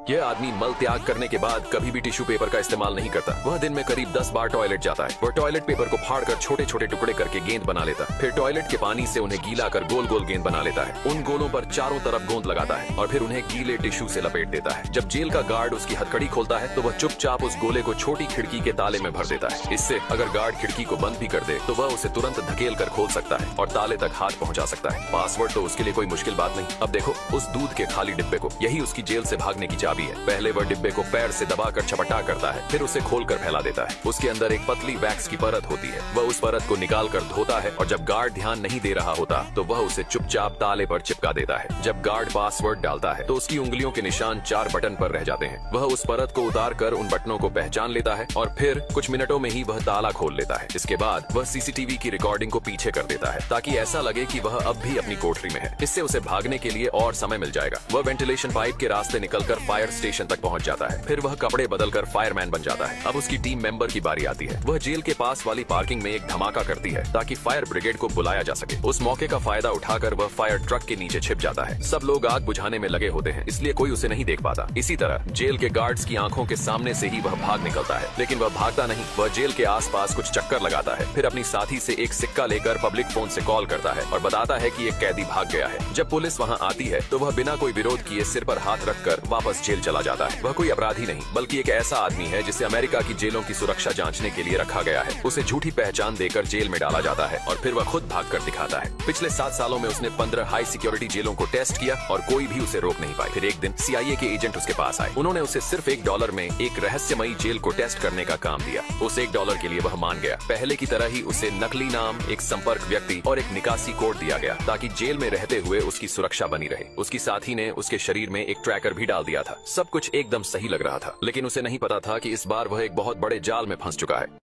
यह आदमी मल त्याग करने के बाद कभी भी टिश्यू पेपर का इस्तेमाल नहीं करता। वह दिन में करीब 10 बार टॉयलेट जाता है। वह टॉयलेट पेपर को फाड़कर छोटे छोटे टुकड़े करके गेंद बना लेता है। फिर टॉयलेट के पानी से उन्हें गीला कर गोल गोल गेंद बना लेता है। उन गोलों पर चारों तरफ गोंद लगाता है और फिर उन्हें गीले टिश्यू से लपेट देता है। जब जेल का गार्ड उसकी हथकड़ी खोलता है तो वह चुपचाप उस गोले को छोटी खिड़की के ताले में भर देता है। इससे अगर गार्ड खिड़की को बंद भी कर दे तो वह उसे तुरंत धकेल कर खोल सकता है और ताले तक हाथ पहुंचा सकता है। पासवर्ड तो उसके लिए कोई मुश्किल बात नहीं। अब देखो उस दूध के खाली डिब्बे को, यही उसकी जेल से भागने की चाबी है। पहले वह डिब्बे को पैर से दबाकर छपटा करता है, फिर उसे खोलकर फैला देता है। उसके अंदर एक पतली वैक्स की परत होती है। वह उस परत को निकाल कर धोता है और जब गार्ड ध्यान नहीं दे रहा होता तो वह उसे चुपचाप ताले पर चिपका देता है। जब गार्ड पासवर्ड डालता है तो उसकी उंगलियों के निशान 4 बटन पर रह जाते हैं। वह उस परत को उतार कर उन बटनों को पहचान लेता है और फिर कुछ मिनटों में ही वह ताला खोल लेता है। इसके बाद वह सीसीटीवी की रिकॉर्डिंग को पीछे कर देता है ताकि ऐसा लगे कि वह अब भी अपनी कोठरी में है। इससे उसे भागने के लिए और समय मिल जाएगा। वह वेंटिलेशन पाइप के रास्ते निकलकर फायर स्टेशन तक पहुंच जाता है। फिर वह कपड़े बदलकर फायरमैन बन जाता है। अब उसकी टीम मेंबर की बारी आती है। वह जेल के पास वाली पार्किंग में एक धमाका करती है ताकि फायर ब्रिगेड को बुलाया जा सके। उस मौके का फायदा उठाकर वह फायर ट्रक के नीचे छिप जाता है। सब लोग आग बुझाने में लगे होते हैं, इसलिए कोई उसे नहीं देख पाता। इसी तरह जेल के गार्ड्स की आंखों के सामने से ही वह भाग निकलता है, लेकिन वह भागता नहीं। वह जेल के आसपास कुछ चक्कर लगाता है, फिर अपनी साथी से एक सिक्का लेकर पब्लिक फोन से कॉल करता है और बताता है कि एक कैदी भाग गया है। जब पुलिस वहां आती है तो वह बिना कोई विरोध किए सिर पर हाथ रखकर वापस जेल चला जाता है। वह कोई अपराधी नहीं बल्कि एक ऐसा आदमी है जिसे अमेरिका की जेलों की सुरक्षा जांचने के लिए रखा गया है। उसे झूठी पहचान देकर जेल में डाला जाता है और फिर वह खुद भागकर दिखाता है। पिछले 7 सालों में उसने 15 हाई सिक्योरिटी जेलों को टेस्ट किया और कोई भी उसे रोक नहीं पाई। फिर एक दिन CIA के एजेंट उसके पास आए। उन्होंने उसे सिर्फ $1 में एक रहस्यमयी जेल को टेस्ट करने का काम दिया। उस $1 के लिए वह मान गया। पहले की तरह ही उसे नकली नाम, एक संपर्क व्यक्ति और एक निकासी कोड दिया गया ताकि जेल में रहते हुए उसकी सुरक्षा बनी रहे। उसकी साथी ने उसके शरीर में एक ट्रैकर भी डाल दिया था। सब कुछ एकदम सही लग रहा था, लेकिन उसे नहीं पता था कि इस बार वह एक बहुत बड़े जाल में फंस चुका है।